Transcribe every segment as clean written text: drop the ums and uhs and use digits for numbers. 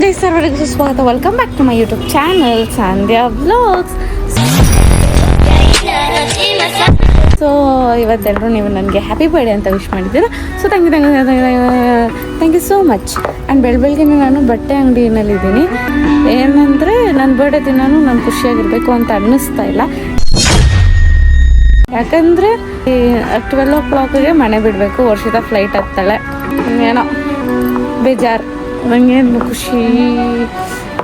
Guys, ಸರ್ವರಿಗೂ ಸ್ವಾಗತ. Welcome back to my YouTube channel Sandhya vlogs. So ಇವತ್ತೆಲ್ಲರೂ ನೀವು ನನಗೆ ಹ್ಯಾಪಿ ಬರ್ಡೇ ಅಂತ ವಿಶ್ ಮಾಡಿದ್ದೀರಾ. So thank you so much. And ಬೆಳಗ್ಗೆ ನಾನು ಬಟ್ಟೆ ಅಂಗಡಿನಲ್ಲಿದ್ದೀನಿ. ಏನಂದರೆ ನನ್ನ ಬರ್ಡೇ ದಿನಾನು ನಾನು ಖುಷಿಯಾಗಿರಬೇಕು ಅಂತ ಅನ್ನಿಸ್ತಾ ಇಲ್ಲ. ಯಾಕಂದರೆ 12 o'clockಗೆ ಮನೆ ಬಿಡಬೇಕು. ವರ್ಷದ ಫ್ಲೈಟ್ ಹತ್ತಾಳೆ. ಏನೋ ಬೇಜಾರು. ನನಗೇನು ಖುಷಿ,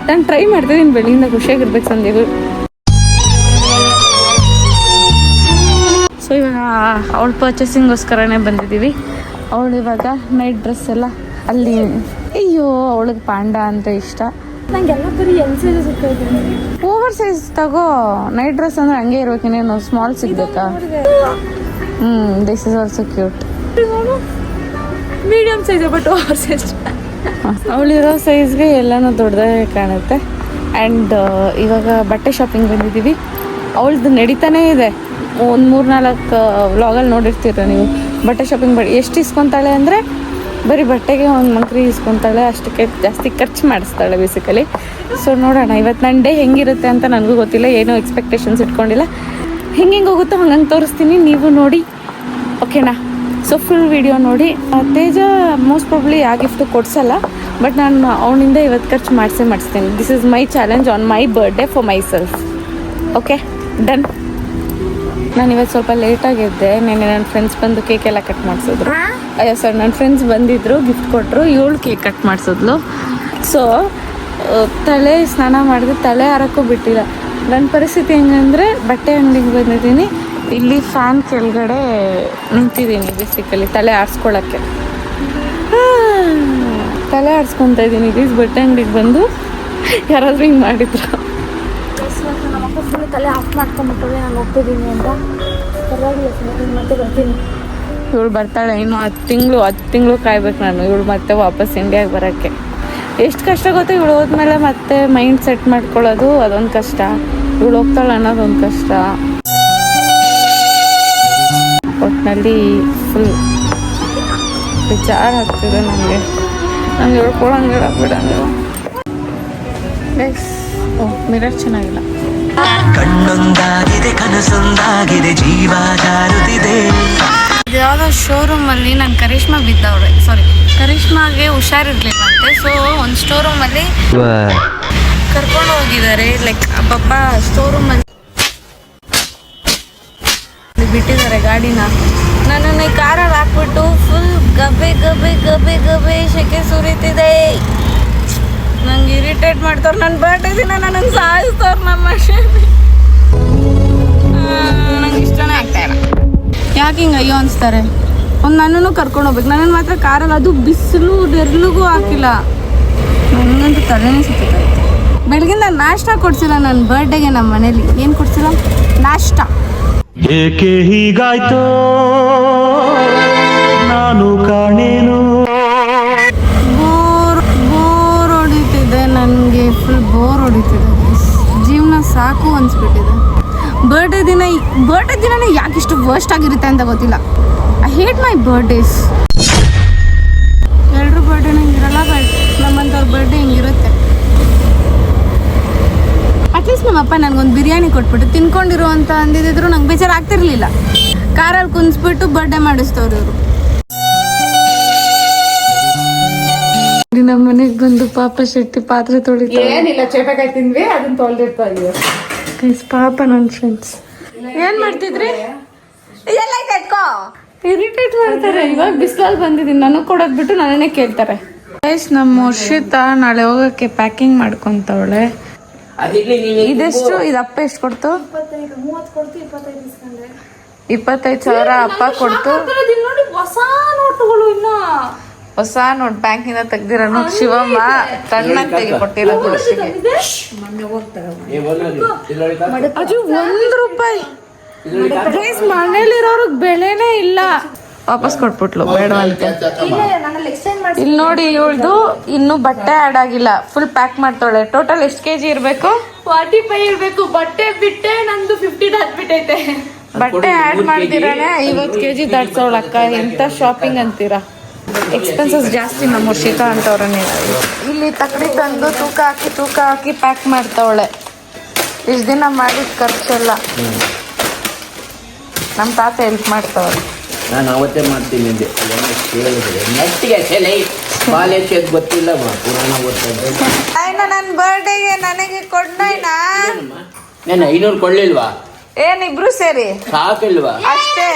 ನಾನು ಟ್ರೈ ಮಾಡ್ತಿದ್ದೀನಿ ಬೆಳಗಿಂದ ಖುಷಿಯಾಗಿರ್ಬೇಕು ಸಂಧ್ಯೆಗೂ. ಸೊ ಇವಾಗ ಅವಳ ಪರ್ಚೇಸಿಂಗೋಸ್ಕರನೇ ಬಂದಿದ್ದೀವಿ. ಅವಳು ಇವಾಗ ನೈಟ್ ಡ್ರೆಸ್ ಎಲ್ಲ ಅಲ್ಲಿ, ಅಯ್ಯೋ ಅವಳಿಗೆ ಪಾಂಡ ಅಂದರೆ ಇಷ್ಟ. ನಂಗೆಲ್ಲ ಬರೀ ಎಲ್ ಸೈಜ್ ಸಿಗ್ತೈತೆ. ಓವರ್ ಸೈಜ್ ತಗೋ. ನೈಟ್ ಡ್ರೆಸ್ ಅಂದರೆ ಹಂಗೆ ಇರ್ಬೇಕೇನೇನು ಸ್ಮಾಲ್ ಸಿಗ್ಬೇಕಾ? This is also cute. Medium size but over size. ಅವಳಿರೋ ಸೈಜ್ಗೆ ಎಲ್ಲನೂ ದೊಡ್ಡದಾಗೆ ಕಾಣುತ್ತೆ. ಆ್ಯಂಡ್ ಇವಾಗ ಬಟ್ಟೆ ಶಾಪಿಂಗ್ ಬಂದಿದ್ದೀವಿ. ಅವಳದು ನಡೀತಾನೇ ಇದೆ. ಒಂದು 3-4 ವ್ಲಾಗಲ್ಲಿ ನೋಡಿರ್ತೀರ ನೀವು. ಬಟ್ಟೆ ಶಾಪಿಂಗ್ ಎಷ್ಟು ಇಸ್ಕೊತಾಳೆ ಅಂದರೆ ಬರೀ ಬಟ್ಟೆಗೆ ಒಂದು ಮಂಕ್ರಿ ಇಸ್ಕೊತಾಳೆ. ಅಷ್ಟಕ್ಕೆ ಜಾಸ್ತಿ ಖರ್ಚು ಮಾಡಿಸ್ತಾಳೆ ಬೇಸಿಕಲಿ. ಸೊ ನೋಡೋಣ ಇವತ್ತು ನನ್ನ ಡೇ ಹೆಂಗಿರುತ್ತೆ ಅಂತ ನನಗೂ ಗೊತ್ತಿಲ್ಲ. ಏನೂ ಎಕ್ಸ್ಪೆಕ್ಟೇಷನ್ಸ್ ಇಟ್ಕೊಂಡಿಲ್ಲ. ಹೆಂಗೆ ಹೋಗುತ್ತೋ ಹಂಗಂಗೆ ತೋರಿಸ್ತೀನಿ, ನೀವು ನೋಡಿ ಓಕೆನಾ? ಸೊ ಫುಲ್ ವಿಡಿಯೋ ನೋಡಿ. ತೇಜ ಮೋಸ್ಟ್ ಪ್ರಾಬ್ಲಿ ಆ ಗಿಫ್ಟು ಕೊಡ್ಸಲ್ಲ, ಬಟ್ ನಾನು ಅವನಿಂದ ಇವತ್ತು ಖರ್ಚು ಮಾಡಿಸ್ತೀನಿ. This is my challenge on my birthday for my self. Okay done. ನಾನು ಇವತ್ತು ಸ್ವಲ್ಪ ಲೇಟಾಗಿದ್ದೆ. ನೆನ್ನೆ ನನ್ನ ಫ್ರೆಂಡ್ಸ್ ಬಂದು ಕೇಕ್ ಎಲ್ಲ ಕಟ್ ಮಾಡಿಸಿದ್ರು. ಅಯ್ಯೋ ಸರ್, ನನ್ನ ಫ್ರೆಂಡ್ಸ್ ಬಂದಿದ್ದರು, ಗಿಫ್ಟ್ ಕೊಟ್ಟರು. ಇವಳು ಕೇಕ್ ಕಟ್ ಮಾಡಿಸಿದ್ಲು. ಸೊ ತಲೆ ಸ್ನಾನ ಮಾಡಿದ್ರೆ ತಲೆ ಹಾರಕ್ಕೂ ಬಿಟ್ಟಿಲ್ಲ. ನನ್ನ ಪರಿಸ್ಥಿತಿ ಹೆಂಗಂದರೆ ಬಟ್ಟೆ ಅಂಗಡಿಗೆ ಬಂದಿದ್ದೀನಿ. ಇಲ್ಲಿ ಫ್ಯಾನ್ ಕೆಳಗಡೆ ನಿಂತಿದ್ದೀನಿ ಬೇಸಿಕಲಿ ತಲೆ ಆರಿಸ್ಕೊಳ್ಳೋಕ್ಕೆ. ತಲೆ ಆರಿಸ್ಕೊತಾ ಇದ್ದೀನಿ. ಗೀಸ್ ಬಟ್ಟೆ ಅಂಗಡಿಗೆ ಬಂದು ಯಾರಾದರೂ ಹಿಂಗೆ ಮಾಡಿದ್ರು. ನಮ್ಮಕ್ಕ ಫುಲ್ ತಲೆ ಆಫ್ ಮಾಡ್ಕೊಂಬಿಟ್ಟರೆ ನಾನು ಹೋಗ್ತಿದ್ದೀನಿ ಅಂತ. ಪರವಾಗಿಲ್ಲ, ಮತ್ತೆ ಬರ್ತೀನಿ. ಇವಳು ಬರ್ತಾಳೆ. ಇನ್ನು 10 ತಿಂಗಳು ಕಾಯ್ಬೇಕು ನಾನು. ಇವಳು ಮತ್ತೆ ವಾಪಸ್ ಇಂಡಿಯಾಗೆ ಬರೋಕ್ಕೆ. ಎಷ್ಟು ಕಷ್ಟ ಗೊತ್ತಾ? ಇವಳು ಹೋದ್ಮೇಲೆ ಮತ್ತೆ ಮೈಂಡ್ ಸೆಟ್ ಮಾಡ್ಕೊಳ್ಳೋದು ಅದೊಂದು ಕಷ್ಟ. ಇವಳು ಹೋಗ್ತಾಳೆ ಅನ್ನೋದೊಂದು ಕಷ್ಟ. ಒಟ್ಟಿನಲ್ಲಿ ಫುಲ್ ವಿಚಾರ ಆಗ್ತಿದೆ ನನಗೆ. ನಂಗೆ ಹೇಳ್ಕೊಳಂಗೆ ಆಗ್ಬಿಡಂಗೆ. ಗೈಸ್, ಮಿರರ್ ಚೆನ್ನಾಗಿಲ್ಲ. ಕಣ್ಣೊಂದಾಗಿದೆ ಕನಸೊಂದಾಗಿದೆ ಜೀವ ಜಾರುತ್ತಿದೆ. ಯಾವುದೋ ಶೋರೂಮಲ್ಲಿ ನಾನು ಕರಿಷ್ಮಾ ಬಿದ್ದವ್ರೆ. ಕರಿಷ್ಮಾಗೆ ಹುಷಾರಿರ್ಲಿಲ್ಲಂತೆ. ಸೊ ಒಂದು ಸ್ಟೋರೂಮಲ್ಲಿ ಕರ್ಕೊಂಡು ಹೋಗಿದ್ದಾರೆ. ಲೈಕ್ ಪಾಪ ಸ್ಟೋರೂಮಲ್ಲಿ ಬಿಟ್ಟಿದ್ದಾರೆ ಗಾಡಿನ. ನನ್ನನ್ನು ಕಾರಲ್ಲಿ ಹಾಕ್ಬಿಟ್ಟು ಫುಲ್ ಗಬೆ ಗಬೆ ಗಬೆ ಗಬೆ ಶೆಕೆ ಸುರಿತಿದೆ. ನಂಗೆ ಇರಿಟೇಟ್ ಮಾಡ್ತಾರೆ. ನನ್ನ ಬರ್ಡೇ ದಿನ ನನಗೆ ಸಾಯಿಸ್ತವ್ರು ನಮ್ಮ ಮನುಷ್ಯನ. ನಂಗೆ ಇಷ್ಟನೇ ಆಗ್ತಾಯಿಲ್ಲ. ಯಾಕೆ ಹಿಂಗೆ ಅಯ್ಯೋ ಅನಿಸ್ತಾರೆ? ಒಂದು ನನ್ನನ್ನು ಕರ್ಕೊಂಡು ಹೋಗ್ಬೇಕು. ನನ್ನನ್ನು ಮಾತ್ರ ಕಾರಲ್ಲಿ, ಅದು ಬಿಸಿಲು ನೆರಳಿಗೂ ಹಾಕಿಲ್ಲ. ನನಗಂತೂ ತಲೆನೇ ಸುತ್ತೈತೆ. ಬೆಳಗಿಂದ ನಾಷ್ಟ ಕೊಡ್ಸಿಲ್ಲ ನನ್ನ ಬರ್ಡೇಗೆ. ನಮ್ಮ ಮನೇಲಿ ಏನು ಕೊಡ್ಸಿಲ್ಲ? ನಾಷ್ಟ. ಏಕೆ ಹೀಗಾಯ್ತೋ ನಾನು ಕಾಣೇನು. ಬೋರ್ ಹೊಡಿತಿದೆ ನನಗೆ. ಫುಲ್ ಬೋರ್ ಹೊಡಿತಿದೆ. ಜೀವನ ಸಾಕು ಅನಿಸ್ಬಿಟ್ಟಿದೆ. ಬರ್ಡೇ ದಿನನೇ ಯಾಕೆ ಇಷ್ಟು ವರ್ಸ್ಟ್ ಆಗಿರುತ್ತೆ ಅಂತ ಗೊತ್ತಿಲ್ಲ. I hate my birthdays. ಎಲ್ಲರೂ ಬರ್ಡೇ ಹಿಂಗಿರಲ್ಲ, ಬಟ್ ನಮ್ಮಂಥವ್ರ ಬರ್ಡೇ ಹಿಂಗಿರುತ್ತೆ. ಅಟ್ಲೀಸ್ಟ್ ನಮ್ಮಪ್ಪ ನನಗೊಂದು ಬಿರಿಯಾನಿ ಕೊಟ್ಬಿಟ್ಟು ತಿನ್ಕೊಂಡಿರೋ ಅಂತ ಅಂದಿದ್ರು ನಂಗೆ ಬೇಜಾರು ಆಗ್ತಿರ್ಲಿಲ್ಲ. ಕಾರಲ್ಲಿ ಕುಂದಿಸ್ಬಿಟ್ಟು ಬರ್ಡೇ ಮಾಡಿಸ್ತವ್ರು ಇವರು. ನಮ್ಮ ಮನೆಗೆ ಬಂದು ಪಾಪ ಶೆಟ್ಟಿ ಪಾತ್ರೆ ತೊಳಿತಾರೆ. ಏನಿಲ್ಲ, ಚೇಪಕಾಯಿ ತಿಂದ್ವಿ, ಅದನ್ನ ತೊಳೆದಿರ್ತಾ ಇದೀವಿ. ಪಾಪ ನನ್ನ ಫ್ರೆಂಡ್ಸ್ ಏನ್ ಮಾಡ್ತಿದ್ರಿ? ಎಲ್ಲ ಕಟ್ಕೋ. ಇರಿಟೇಟ್ ಮಾಡ್ತಾರೆ. ಇವಾಗ ಬಿಸಿಲಲ್ಲಿ ಬಂದಿದ್ದೀನಿ, ನನಗೆ ಕೊಡೋದ್ ಬಿಟ್ಟು ನನ್ನೇ ಕೇಳ್ತಾರೆ. ನಮ್ಮ ವರ್ಷಿತ ನಾಳೆ ಹೋಗಕ್ಕೆ ಪ್ಯಾಕಿಂಗ್ ಮಾಡ್ಕೊಂತವಳೆ. ಇದೆಷ್ಟು? ಇದು ಅಪ್ಪ ಎಷ್ಟು ಕೊಡ್ತು? 25,000 ಅಪ್ಪ ಕೊಡ್ತು. ಹೊಸ ನೋಟುಗಳು ಇನ್ನ ಹೊಸ ನೋಟ್ ಬ್ಯಾಂಕಿಂದ ತೆಗ್ದಿರೋ ನೋಟ್. ಶಿವಮ್ಮ ಕಣ್ಣಾಗ ತೆಗಿ ಕೊಟ್ಟಿರೋದು. ಅದು ₹1. ಗೈಸ್, ಮನೇಲಿರೋರ್ಗ್ ಬೆಲೆನೇ ಇಲ್ಲ. ವಾಪಸ್ ಕೊಟ್ಬಿಟ್ಲು ಬೇಡವಂತೆ. ಇಲ್ಲಿ ನೋಡಿ, ಇವಳ್ದು ಇನ್ನೂ ಬಟ್ಟೆ ಆ್ಯಡ್ ಆಗಿಲ್ಲ. ಫುಲ್ ಪ್ಯಾಕ್ ಮಾಡ್ತಾಳೆ. ಟೋಟಲ್ ಎಷ್ಟು ಕೆಜಿ ಇರಬೇಕು? 45 ಇರ್ಬೇಕು. ಬಟ್ಟೆ ಬಿಟ್ಟೆ ನಂದು 50 ದಾಟ್ಬಿಟ್ಟೈತೆ. ಬಟ್ಟೆ ಆ್ಯಡ್ ಮಾಡ್ದಿರಾನೆ 50 kg ದಾಟ್ಸೋಳಕ್ಕ. ಎಂತ ಶಾಪಿಂಗ್ ಅಂತೀರಾ? ಎಕ್ಸ್ಪೆನ್ಸಸ್ ಜಾಸ್ತಿ ನಮ್ಮ ಶೀತಾ ಅಂತವ್ರನ್ನೇ. ಇಲ್ಲಿ ತಕ್ಕಡಿ ತಂದು ತೂಕ ಹಾಕಿ ಪ್ಯಾಕ್ ಮಾಡ್ತಾವಳೆ. ಇಷ್ಟು ದಿನ ಮಾಡಿದ ಖರ್ಚೆಲ್ಲ ನಮ್ಮ ತಾತ ಹೆಲ್ಪ್ ಮಾಡ್ತಾವಳೆ. ನಾನು ಅವತ್ತೇ ಮಾಡ್ತೀನಿ ಅಂದೆ ಕೇಳಿದ್ರೆ ನೆಟ್ಟಿಗೆ ಸೆಲೆ ಕಾಲೇಜ್ ಗೊತ್ತಿಲ್ಲ ಪುರಾಣ ಓದ್ತಾ ನನ್ನ ಬರ್ಡೇಗೆ ನನಗೆ ಕೊಡ್ನಾ ನಾನು 500 ಕೊಡ್ಲಿಲ್ವಾ? ಏನಿಬ್ರು ಸೇರಿ ಸಾಕಿಲ್ವಾ? ಅಷ್ಟೇ.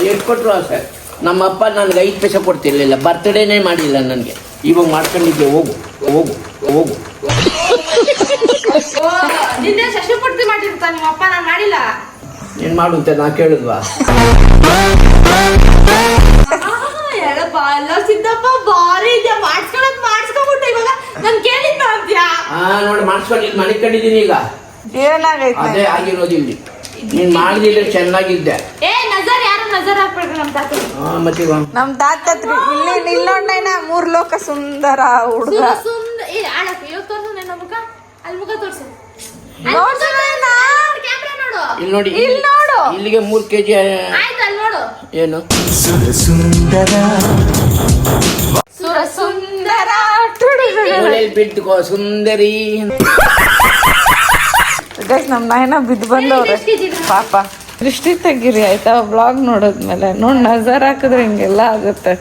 ಎಷ್ಟು ಕೊಟ್ರು ಸರ್? ನಮ್ಮಪ್ಪ ನನಗೆ 5 ಪೈಸೆ ಕೊಡ್ತಿರ್ಲಿಲ್ಲ. ಬರ್ತ್ಡೇನೇ ಮಾಡಿಲ್ಲ ನನಗೆ. ಇವಾಗ ಮಾಡ್ಕೊಂಡಿದ್ದೆ. ಹೋಗು ಹೋಗು ಹೋಗು. ಶಶಿ ಪೂರ್ತಿ ಮಾಡಿರ್ತ ನಿಮ್ಮ ಅಪ್ಪ, ನಾನು ಮಾಡಿಲ್ಲ. ಏನ್ ಮಾಡು ಅಂತ ನಾ ಕೇಳಿದ್ವಾ? ಸಿದ್ದಪ್ಪ ಬಾರಿ ಇದೆಯಾ, ಮಾಡಿಸ್ಕೊಂಡ್ಬಿಟ್ಟೆ. ಇವಾಗ ನಾನು ಕೇಳಿದ್ನ ಅಂತ್ಯಾ? ನೋಡಿ ಮಾಡಿಸ್ಕೊಂಡು ಇಲ್ಲಿ ಮನೆ ಕಂಡಿದ್ದೀನಿ. ಈಗ ಏನಾಗೈತೆ? ಅದೇ ಆಗಿರೋದು ಇಲ್ಲಿ. ನೀನ್ ಮಾಡಿದ್ರೆ ಚೆನ್ನಾಗಿದ್ದೆ. ನಜರ್ ಯಾರು ನಜರ್ ಹಾಕ್ಬಿಡ್ರಿ ನಮ್ಮ ತಾತ. ಮತ್ತೆ ನಮ್ ತಾತ ಇಲ್ಲಿ ನೋಡ್ನೈನ 3 ಲೋಕ ಸುಂದರ ಹುಡುಗ. ಇವಾಗ ತೋರ್ಸು ನನ್ನ ಮುಖ, ಅಲ್ಲಿ ಮುಖ ತೋರ್ಸು. ಇಲ್ಲಿ ನೋಡಿ, ಇಲ್ಲಿ ನೋಡು. ಇಲ್ಲಿಗೆ 3 kg. ಆಯ್ತು, ಅಲ್ಲಿ ನೋಡು. ಏನು ಸುಂದರ ಸುರ ಸುಂದರ ಬಿದ್ದುಕೋ ಸುಂದರಿ. ಗೈಸ್ ನಮ್ ನಾಯಿನ ಬಿದ್ದು ಬಂದವ್ರೆ ಪಾಪ. ದೃಷ್ಟಿ ತೆಗೀರಿ ಆಯ್ತಾ ವ್ಲಾಗ್ ನೋಡೋದ್ಮೇಲೆ. ನೋಡಿ ನಜರ್ ಹಾಕಿದ್ರೆ ಹಿಂಗೆಲ್ಲ ಆಗುತ್ತೆ.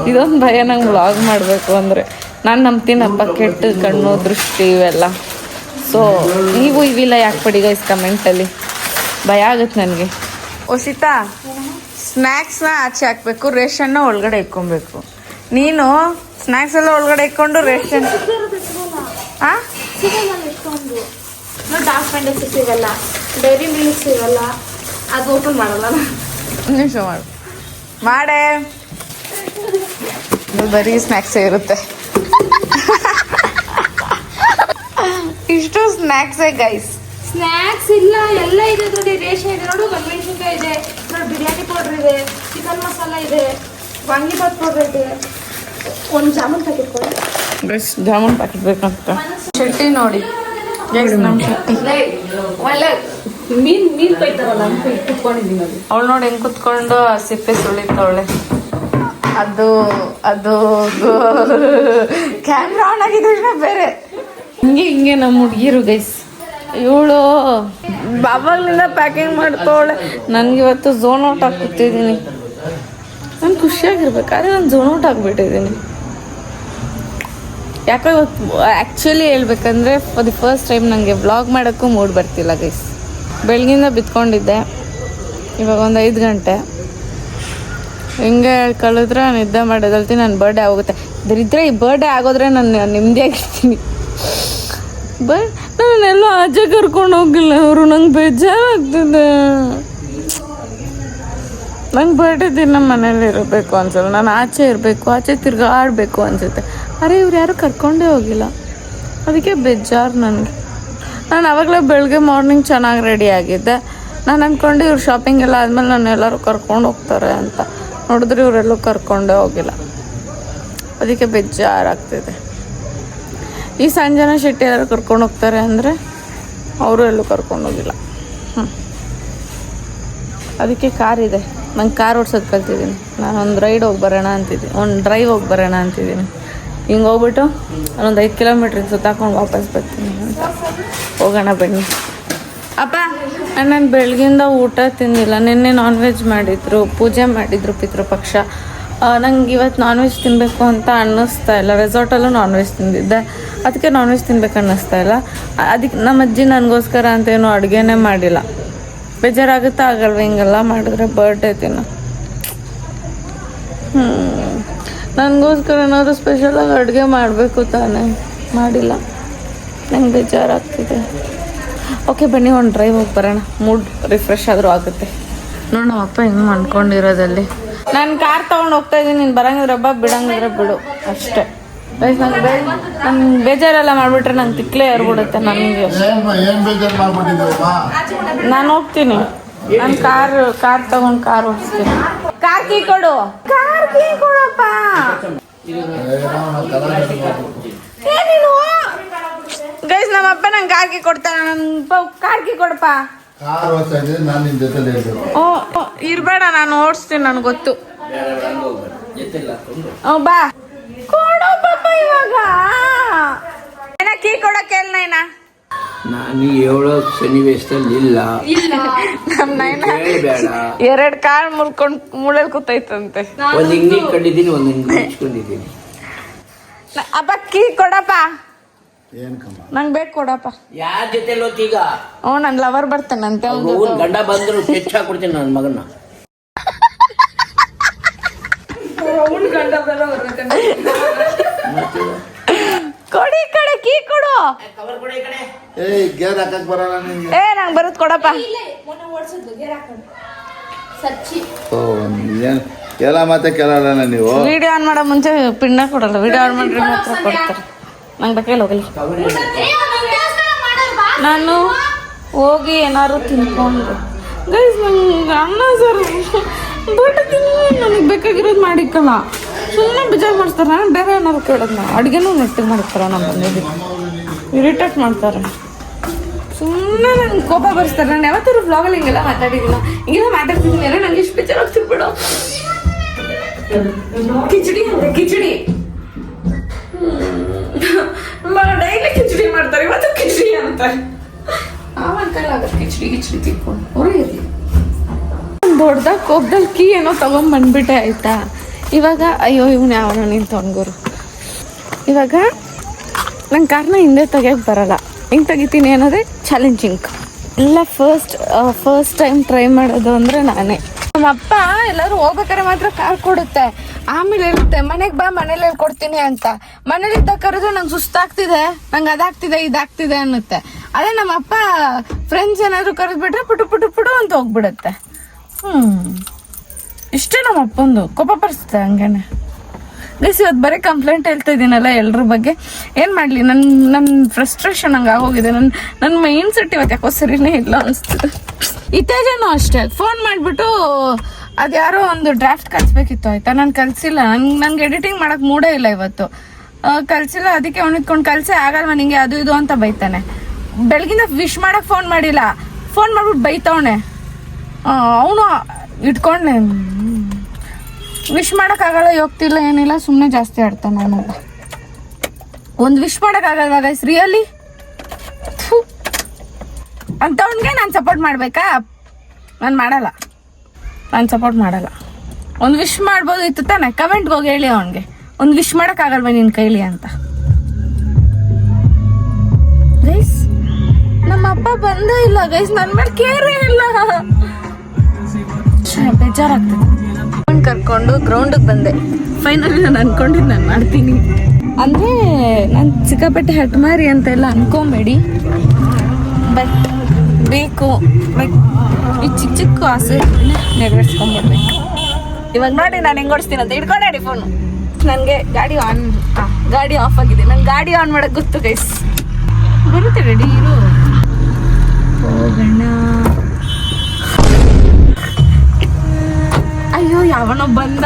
ಇದೊಂದು ಭಯ ನಂಗೆ ವ್ಲಾಗ್ ಮಾಡಬೇಕು ಅಂದರೆ. ನಾನು ನಂಬ್ತೀನಪ್ಪ ಕೆಟ್ಟ ಕಣ್ಣು ದೃಷ್ಟಿ ಇವೆಲ್ಲ. ಸೊ ನೀವು ಇವಿಲ್ಲ ಯಾಕೆ ಪಡಿ ಗೈಸ್ ಕಮೆಂಟಲ್ಲಿ. ಭಯ ಆಗುತ್ತೆ ನನಗೆ. ಸೀತಾ ಸ್ನ್ಯಾಕ್ಸ್ನ ಆಚೆ ಹಾಕ್ಬೇಕು, ರೇಷನ್ನ ಒಳಗಡೆ ಇಕ್ಕೊಬೇಕು. ನೀನು ಸ್ನ್ಯಾಕ್ಸ್ ಎಲ್ಲ ಒಳಗಡೆ ಇಕ್ಕೊಂಡು ರೇಷನ್ ಹಾಂ ಸಿಗಲ್ಲ ಎಷ್ಟೊಂದು. ಡಾರ್ಕ್ ಫ್ಯಾಂಟಸಿ ಸಿಗಲ್ಲ, ಡೈರಿ ಮಿಲ್ಕ್ ಸಿಗಲ್ಲ. ಅದು ಓಪನ್ ಮಾಡಲ್ಲ. ನಿಮಿಷ ಮಾಡೇ ಬರೀ ಸ್ನ್ಯಾಕ್ಸೇ ಇರುತ್ತೆ. ಇಷ್ಟು ಸ್ನ್ಯಾಕ್ಸೇ ಗೈಸ್. ಸ್ನ್ಯಾಕ್ಸ್ ಇಲ್ಲ, ಎಲ್ಲ ಇದೆ ನೋಡಿ. ರೇಷನ್ ಇದೆ ನೋಡು, ಮೆಣಸಿನ್ಕಾಯಿ ಇದೆ ನೋಡಿ, ಬಿರಿಯಾನಿ ಪೌಡರ್ ಇದೆ, ಚಿಕನ್ ಮಸಾಲ ಇದೆ, ವಾಂಗಿಬಾತ್ ಪೌಡರ್ ಇದೆ. ಒಂದು ಜಾಮೂನ್ ಪ್ಯಾಕೆಟ್ ಕೊಡಿ ಗೈಸ್. ಜಾಮೂನ್ ಪ್ಯಾಕೆಟ್ ಬೇಕಂತ. ಶೆಟ್ಟಿ ನೋಡಿ ಗೈಸ್, ನಮ್ಮ ಶೆಟ್ಟಿ ಮೀನ್ ಕೊಯ್ತಾರಲ್ಲ ಅಂತ ಕುತ್ಕೊಂಡಿದ್ದೀನಿ. ಅದು ಅವಳು ನೋಡಿ ಹೆಂಗೆ ಕುತ್ಕೊಂಡು ಸಿಪ್ಪೆ ಸುಳಿತಾವಳೆ. ಅದು ಕ್ಯಾಮ್ರಾ ಆನ್ ಆಗಿದ್ರೆ ಬೇರೆ. ಹಿಂಗೆ ನಮ್ಮ ಹುಡುಗಿರು ಗೈಸ್. ಇವಳು ಬಾಬಾಗ್ಲಿಂದ ಪ್ಯಾಕಿಂಗ್ ಮಾಡ್ತಾವಳೆ. ನನಗಿವತ್ತು ಝೋನ್ ಔಟ್ ಆಗ್ಬಿಟ್ಟಿದ್ದೀನಿ. ನಾನು ಖುಷಿಯಾಗಿರ್ಬೇಕಾದ್ರೆ ನಾನು ಝೋನ್ ಔಟ್ ಆಗಿಬಿಟ್ಟಿದ್ದೀನಿ. ಯಾಕೋ ಇವತ್ತು ಆ್ಯಕ್ಚುಲಿ ಹೇಳ್ಬೇಕಂದ್ರೆ ಫಾರ್ ದಿ ಫಸ್ಟ್ ಟೈಮ್ ನನಗೆ ವ್ಲಾಗ್ ಮಾಡೋಕ್ಕೂ ಮೂಡ್ ಬರ್ತಿಲ್ಲ ಗೈಸ್. ಬೆಳಗಿಂದ ಬಿತ್ಕೊಂಡಿದ್ದೆ. ಇವಾಗ ಒಂದು 5 ಗಂಟೆ ಹಿಂಗೆ ಕಳೆದ್ರೆ ನಿದ್ದೆ ಮಾಡೋದಲ್ತೀನಿ. ನನ್ನ ಬರ್ಡೇ ಆಗೋಗುತ್ತೆ. ಇದರಿದ್ರೆ ಈ ಬರ್ಡೇ ಆಗೋದ್ರೆ ನಾನು ನೆಮ್ಮದಿಯಾಗಿರ್ತೀನಿ. ನಾನೆಲ್ಲೋ ಆಚೆ ಕರ್ಕೊಂಡು ಹೋಗಿಲ್ಲ ಅವರು. ನಂಗೆ ಬೇಜಾರಾಗ್ತಿದೆ. ನಂಗೆ ಬರ್ಡೇ ದಿನ ಮನೇಲಿ ಇರಬೇಕು ಅನ್ಸಲ್ಲ. ನಾನು ಆಚೆ ಇರಬೇಕು, ಆಚೆ ತಿರ್ಗಾಡಬೇಕು ಅನ್ಸುತ್ತೆ. ಅರೆ ಇವ್ರು ಯಾರು ಕರ್ಕೊಂಡೇ ಹೋಗಿಲ್ಲ, ಅದಕ್ಕೆ ಬೇಜಾರು ನನಗೆ. ನಾನು ಆವಾಗಲೇ ಬೆಳಗ್ಗೆ ಮಾರ್ನಿಂಗ್ ಚೆನ್ನಾಗಿ ರೆಡಿ ಆಗಿದ್ದೆ. ನಾನು ಅಂದ್ಕೊಂಡು ಇವ್ರು ಶಾಪಿಂಗ್ ಎಲ್ಲ ಆದಮೇಲೆ ನಾನು ಎಲ್ಲರೂ ಕರ್ಕೊಂಡು ಹೋಗ್ತಾರೆ ಅಂತ. ನೋಡಿದ್ರೆ ಇವರೆಲ್ಲೂ ಕರ್ಕೊಂಡೇ ಹೋಗಿಲ್ಲ, ಅದಕ್ಕೆ ಬೇಜಾರಾಗ್ತಿದೆ. ಈ ಸಂಜೆನ ಶೆಟ್ಟಿ ಎಲ್ಲರೂ ಕರ್ಕೊಂಡು ಹೋಗ್ತಾರೆ ಅಂದರೆ ಅವರು ಎಲ್ಲೂ ಕರ್ಕೊಂಡು ಹೋಗಿಲ್ಲ. ಅದಕ್ಕೆ ಕಾರಿದೆ. ನಂಗೆ ಕಾರ್ ಓಡ್ಸೋದು ಕಲ್ತಿದ್ದೀನಿ. ನಾನು ಒಂದು ಡ್ರೈವ್ ಹೋಗಿ ಬರೋಣ ಅಂತಿದ್ದೀನಿ. ಹಿಂಗೆ ಹೋಗ್ಬಿಟ್ಟು ಒಂದು 5 ಕಿಲೋಮೀಟ್ರಿಗೆ ಸುತ್ತಾಕೊಂಡು ವಾಪಸ್ ಬರ್ತೀನಿ ಅಂತ. ಹೋಗೋಣ ಬನ್ನಿ. ಅಪ್ಪ ನಾನು ಬೆಳಗಿಂದ ಊಟ ತಿಂದಿಲ್ಲ. ನಿನ್ನೆ ನಾನ್ ವೆಜ್ ಮಾಡಿದರು, ಪೂಜೆ ಮಾಡಿದರು ಪಿತೃಪಕ್ಷ. ನಂಗೆ ಇವತ್ತು ನಾನ್ ವೆಜ್ ತಿನ್ನಬೇಕು ಅಂತ ಅನ್ನಿಸ್ತಾ ಇಲ್ಲ. ರೆಸಾರ್ಟಲ್ಲೂ ನಾನ್ ವೆಜ್ ತಿಂದಿದ್ದೆ, ಅದಕ್ಕೆ ನಾನ್ ವೆಜ್ ತಿನ್ಬೇಕು ಅನ್ನಿಸ್ತಾ ಇಲ್ಲ. ಅದಕ್ಕೆ ನಮ್ಮ ಅಜ್ಜಿ ನನಗೋಸ್ಕರ ಅಂತ ಏನೂ ಅಡುಗೆನೇ ಮಾಡಿಲ್ಲ. ಬೇಜಾರಾಗುತ್ತಾ ಆಗಲ್ವ ಹಿಂಗೆಲ್ಲ ಮಾಡಿದ್ರೆ ಬರ್ಡೇ ದಿನ? ನನಗೋಸ್ಕರ ಏನಾದರೂ ಸ್ಪೆಷಲಾಗಿ ಅಡುಗೆ ಮಾಡಬೇಕು ತಾನೇ, ಮಾಡಿಲ್ಲ. ನಂಗೆ ಬೇಜಾರಾಗ್ತಿದೆ. ಓಕೆ ಬನ್ನಿ ಒಂದು ಡ್ರೈವ್ ಹೋಗಿ ಬರೋಣ, ಮೂಡ್ ರಿಫ್ರೆಶ್ ಆದರೂ ಆಗುತ್ತೆ. ನೋಡಿ ನಮ್ಮ ಅಪ್ಪ ಹಿಂಗೆ ಅಂದ್ಕೊಂಡಿರೋದಲ್ಲಿ. ನಾನು ಕಾರ್ ತೊಗೊಂಡು ಹೋಗ್ತಾ ಇದ್ದೀನಿ. ನೀನು ಬರಂಗಿದ್ರೆ ಹಬ್ಬ, ಬಿಡಂಗಿದ್ರೆ ಬಿಡು ಅಷ್ಟೇ. ನಂಗೆ ಬೇಜಾರೆಲ್ಲ ಮಾಡಿಬಿಟ್ರೆ ನಂಗೆ ತಿಕ್ಲೇ ಏರ್ಬಿಡುತ್ತೆ ನನಗೆ. ನಾನು ಹೋಗ್ತೀನಿ. ನಾನು ಕಾರ್ ತಗೊಂಡು ಕಾರ್ ಓಡಿಸ್ತೀನಿ. ಕಾರ್ ಕೀ ಕೊಡು, ಕಾರ್ ಕೀ ಕೊಡಪ್ಪ. ಏನೇನು ಗೈಸ್, ನಮ್ಮ ಅಪ್ಪ ನಂಗೆ ಕಾರ್ ಕೀ ಕೊಡ್ತಾನೆ. ನನ್ನ ಕಾರ್ ಕೀ ಕೊಡಪ್ಪ. ಓ ಇರಬೇಡ, ನಾನು ಓಡಿಸ್ತೀನಿ, ನನಗೆ ಗೊತ್ತು. ಬಾ ಕೊಡೋ ಪಾಪ ಇವಾಗ ಏನ ಕೀ ಕೊಡಕ್ಕೆ ಹೇಳ ನೈನಾ. ನಾನು ಹೇಳೋ ಸನ್ನಿವೇಶದಲ್ಲಿ ಇಲ್ಲ. ನಮ್ ನೈನ ಬೇಡ. 2 ಕಾಲ್ ಮುರ್ಕೊಂಡ್ ಮೂಳೆಲ್ ಕೂತೈತಂತೆ. ಒಂದ್ ಇಂಗ್ಲಿ ಕಂಡಿದ್ದೀನಿ, ಒಂದ್ ಇಂಗ್ಲಿ ಹಚ್ಕೊಂಡಿದ್ದೀನಿ. ಅಪ್ಪ ಕೀ ಕೊಡಪ್ಪ. ನಂಗ್ ಬೇಕು ಕೊಡಪ್ಪ. ಯಾರ ಜೊತೆ ಈಗ ನನ್ ಲವರ್ ಬರ್ತಾನಂತೆ. ಗಂಡ ಬಂದ್ರು ಹೆಚ್ಚು ಹಾಕೊಡ್ತೀನಿ ನನ್ನ ಮಗನ. ಕೊಡಿ ಕಡೆ ಕೀ ಕೊಡು. ನಂಗ್ ಬರುತ್ ಕೊಡಪ್ಪ. ಎಲ್ಲ ಮತ್ತೆ ಕೇಳಲ್ಲ ನೀವು. ವಿಡಿಯೋ ಆನ್ ಮಾಡೋ ಮುಂಚೆ ಪಿಣ್ಣ ಕೊಡಲ್ಲ. ವಿಡಿಯೋ ಆನ್ ಮಾಡ್ರಿ ಮಾತ್ರ ಕೊಡ್ತಾರೆ. ನಂಗೆ ಬೇಕಲ್ಲ ಹೋಗಲಿ. ನಾನು ಹೋಗಿ ಏನಾದ್ರು ತಿನ್ಕೊಂಡು ಗೈಸ್ ನಂಗೆ ಅನ್ನ ಸರ್ ಬಟ್ ನನಗೆ ಬೇಕಾಗಿರೋದು ಮಾಡಿಕ್ಕಲ್ಲ. ಸುಮ್ಮನೆ ಬೇಜಾರು ಮಾಡ್ತಾರೆ. ನಾನು ಬೇರೆ ಏನಾದ್ರು ಕೇಳೋದು ಅಡುಗೆನೂ ನೆಟ್ಟಿಗೆ ಮಾಡ್ತಾರೆ. ನಮ್ಮ ಮನೇಲಿ ಇರಿಟೇಟ್ ಮಾಡ್ತಾರೆ. ಸುಮ್ಮನೆ ನಂಗೆ ಕೋಪ ಬರ್ಸ್ತಾರೆ. ನಾನು ಯಾವತ್ತಾರು ವ್ಲಾಗಲ್ಲಿ ಹಿಂಗೆಲ್ಲ ಮಾತಾಡಿದಿಲ್ಲ. ಹಿಂಗೆಲ್ಲ ಮಾತಾಡ್ತಿದ್ದೀನಿ ಏನೋ ನಂಗೆ ಇಷ್ಟು ಬೇಜಾರು ಆಗ್ತಿರ್ಬೇಡ. ಕಿಚಡಿ ಅಂತೆ ಕಿಚಡಿ. ಡೈಲಿ ಕಿಚಡಿ ಮಾಡ್ತಾರೆ, ಇವತ್ತು ಕಿಚಡಿ ಅಂತಾರೆ. ಆವಾಗ ಕೈಲಾಗ ಕಿಚಡಿ ತಿನ್ಕೊಂಡು ಅವರೇ ಇರಲಿ. ದೊಡ್ಡದಾಗ ಕೋಪದಲ್ಲಿ ಕೀ ಏನೋ ತಗೊಂಡ್ ಬಂದ್ಬಿಟ್ಟೆ ಆಯ್ತಾ. ಇವಾಗ ಅಯ್ಯೋ ಇವ್ನು ಯಾವನೋ ನೀನು ತೊಗೊಂಡ್ರು. ಇವಾಗ ನಂಗೆ ಕಾರ್ನ ಹಿಂದೆ ತೆಗಿಯೋಕೆ ಬರಲ್ಲ. ಹೆಂಗೆ ತೆಗಿತೀನಿ ಅನ್ನೋದೇ ಚಾಲೆಂಜಿಂಗ್. ಎಲ್ಲ ಫಸ್ಟ್ ಟೈಮ್ ಟ್ರೈ ಮಾಡೋದು ಅಂದರೆ ನಾನೇ. ನಮ್ಮಪ್ಪ ಎಲ್ಲರೂ ಹೋಗ್ಬೇಕಾದ್ರೆ ಮಾತ್ರ ಕಾರ್ ಕೊಡುತ್ತೆ. ಆಮೇಲೆ ಇರುತ್ತೆ ಮನೆಗೆ ಬಾ ಮನೇಲಿ ಹೇಳ್ಕೊಡ್ತೀನಿ ಅಂತ. ಮನೇಲಿದ್ದ ಕರೆದು ನಂಗೆ ಸುಸ್ತಾಗ್ತಿದೆ, ನಂಗೆ ಅದಾಗ್ತಿದೆ ಇದಾಗ್ತಿದೆ ಅನ್ನುತ್ತೆ. ಅದೇ ನಮ್ಮಪ್ಪ ಫ್ರೆಂಡ್ಸ್ ಏನಾದ್ರು ಕರೆದ್ಬಿಟ್ರೆ ಪುಟು ಅಂತ ಹೋಗ್ಬಿಡುತ್ತೆ. ಇಷ್ಟೇ ನಮ್ಮ ಅಪ್ಪಂದು. ಕೋಪ ಪರಿಸ್ತದೆ ಹಂಗೇನೆ. ಗೈಸ್ ಇವತ್ತು ಬರೀ ಕಂಪ್ಲೇಂಟ್ ಹೇಳ್ತಾ ಇದ್ದೀನಲ್ಲ ಎಲ್ರ ಬಗ್ಗೆ. ಏನು ಮಾಡಲಿ, ನನ್ನ ಫ್ರಸ್ಟ್ರೇಷನ್ ಹಂಗೆ ಆಗೋಗಿದೆ. ನನ್ನ ಮೈಂಡ್ ಸೆಟ್ ಇವತ್ತು ಯಾಕೋ ಸರಿನೇ ಇಲ್ಲ ಅನಿಸ್ತದೆ. ಇತ್ತೀಚೆನೂ ಅಷ್ಟೇ ಫೋನ್ ಮಾಡಿಬಿಟ್ಟು ಅದ್ಯಾರೋ ಒಂದು ಡ್ರಾಫ್ಟ್ ಕಲಿಸ್ಬೇಕಿತ್ತು ಆಯ್ತಾ. ನಾನು ಕಲಿಸಿಲ್ಲ. ನಂಗೆ ಎಡಿಟಿಂಗ್ ಮಾಡೋಕೆ ಮೂಡೇ ಇಲ್ಲ ಇವತ್ತು. ಕಲಿಸಿಲ್ಲ. ಅದಕ್ಕೆ ಅವನಿದ್ಕೊಂಡು ಕಲಿಸೇ ಆಗಲ್ವ ನಿಂಗೆ ಅದು ಇದು ಅಂತ ಬೈತಾನೆ. ಬೆಳಗಿಂದ ವಿಶ್ ಮಾಡೋಕೆ ಫೋನ್ ಮಾಡಿಲ್ಲ. ಫೋನ್ ಮಾಡ್ಬಿಟ್ಟು ಬೈತವನೆ. ಅವನು ಇಟ್ಕೊಂಡೆ ವಿಶ್ ಮಾಡೋಕ್ಕಾಗಲ್ಲ, ಹೋಗ್ತಿಲ್ಲ ಏನಿಲ್ಲ, ಸುಮ್ಮನೆ ಜಾಸ್ತಿ ಆಡ್ತಾನೆ ಅವನೊಬ್ಬ. ಒಂದು ವಿಶ್ ಮಾಡೋಕ್ಕಾಗಲ್ವಾ ಗೈಸ್ ರಿಯಲಿ? ಅಂಥವ್ನಿಗೆ ನಾನು ಸಪೋರ್ಟ್ ಮಾಡಬೇಕಾ? ನಾನು ಮಾಡಲ್ಲ. ನಾನು ಸಪೋರ್ಟ್ ಮಾಡಲ್ಲ. ಒಂದು ವಿಶ್ ಮಾಡ್ಬೋದು ಇತ್ತು ತಾನೆ. ಕಮೆಂಟ್ಗೆ ಹೋಗಿ ಹೇಳಿ ಅವನಿಗೆ, ಒಂದು ವಿಶ್ ಮಾಡೋಕ್ಕಾಗಲ್ವ ನಿನ್ನ ಕೈಲಿ ಅಂತ. ಗೈಸ್ ನಮ್ಮ ಅಪ್ಪ ಬಂದೇ ಇಲ್ಲ ಗೈಸ್. ನನ್ನ ಮೇಲೆ ಕೇರೇ ಇಲ್ಲ. ಬೇಜಾರಾಗ್ತದೆ. ಕರ್ಕೊಂಡು ಗ್ರೌಂಡಿಗೆ ಬಂದೆ. ಫೈನಲಿ ನಾನು ಅನ್ಕೊಂಡಿದ್ದು ನಾನು ಮಾಡ್ತೀನಿ ಅಂದರೆ ನಾನು ಸಿಕ್ಕಾಪಟ್ಟೆ ಹಟ್ಮಾರಿ ಅಂತೆಲ್ಲ ಅನ್ಕೊಂಬೇಡಿ. ಬಟ್ ಬೇಕು ಲೈಕ್ ಈ ಚಿಕ್ಕ ಆಸೆ ನೆರವೇರಿಸ್ಕೊಂಡ್ಬಿಡ್ಬೇಕು. ಇವಾಗ ನೋಡಿ ನಾನು ಹೆಂಗೆ ಓಡಿಸ್ತೀನಿ ಅಂತ ಹಿಡ್ಕೊಂಡಿ ಫೋನು. ನನಗೆ ಗಾಡಿ ಆಫ್ ಆಗಿದೆ. ನಂಗೆ ಗಾಡಿ ಆನ್ ಮಾಡೋಕ್ಕೆ ಗೊತ್ತು ಗೈಸ್. ಬರುತ್ತೆ ರೆಡಿ ಇರು. ಹೋಗೋಣ. ಅಯ್ಯೋ ಯಾವನೋ ಬಂದ.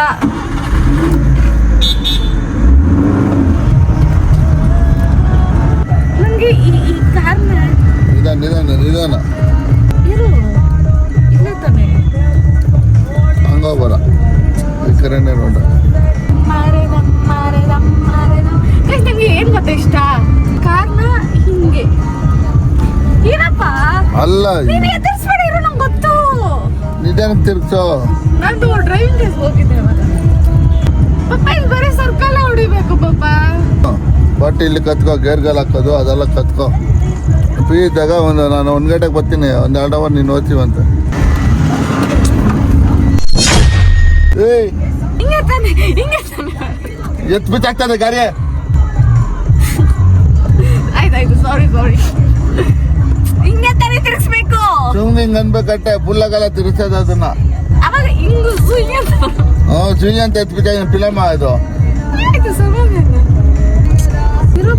ನನಗೆ ಈ ಕಾರ್ನ ನಿಧಾನ ಇರು ಇಲ್ಲ ತಾನೆ ಹಂಗೋಬರ ಈ ಕರೆನೇ ನೋಡ. ನಿಮ್ಗೆ ಏನ್ ಗೊತ್ತಾ ಇಷ್ಟ? ಕಾರ್ನ ಹಿಂಗೆ ಏನಪ್ಪ ಅಲ್ಲ ನೀನು ಎದುರಿಸ್ಬೇಡಿ ಇರು. ನಂಗೆ ಗೊತ್ತು. ನಿಧಾನಕ್ಕೆ ತಿರ್ಗ್ಸೋ. ನಂದು ಡ್ರೈವಿಂಗ್ ಟೆಸ್ಟ್ ಹೋಗಿದ್ದೆ ಅವಾಗ. ಪಪ್ಪ ಇಲ್ಲಿ ಬರೀ ಸರ್ಕಲ್ ಹೊಡಿಬೇಕು ಪಪ್ಪ. ಬಟ್ ಇಲ್ಲಿ ಕತ್ಕೋ, ಗೇರ್ಗಲ್ ಹಾಕೋದು ಅದೆಲ್ಲ ಕತ್ಕೋ. ಫ್ರೀ ಇದ್ದಾಗ ನಾನು 1 ಗಂಟೆಗೆ ಬರ್ತೀನಿ, 1-2 ಅವರ್ ನೀನು ಓದ್ತೀವಂತ. ಏಯ್ ಹಿಂಗೆ ತಾನೆ ಎತ್ ಬಿಚ್ಚಾಗ್ತದೆ ಗಾಡಿ. ಆಯ್ತಾಯ್ತು ಸಾರಿ ಹಿಂಗೆ ತಾನೆ ತಿರ್ಗಿಸ್ಬೇಕು. ಸುಮ್ಮನೆ ಹಿಂಗೆ ಅನ್ಬೇಕಟ್ಟೆ. ಫುಲ್ಲಾಗೆಲ್ಲ ತಿರ್ಗ್ಸೋದು ಅದನ್ನ. ಅವಾಗ ಹಿಂಗು ಸುಯ್ಯ ಅಂತ ಎತ್ ಬಿಚ್ಚಾಗ ಫಿಲಮ್ ಇದು. ಆಯ್ತು ಸಮಾಧಾನ ಇರು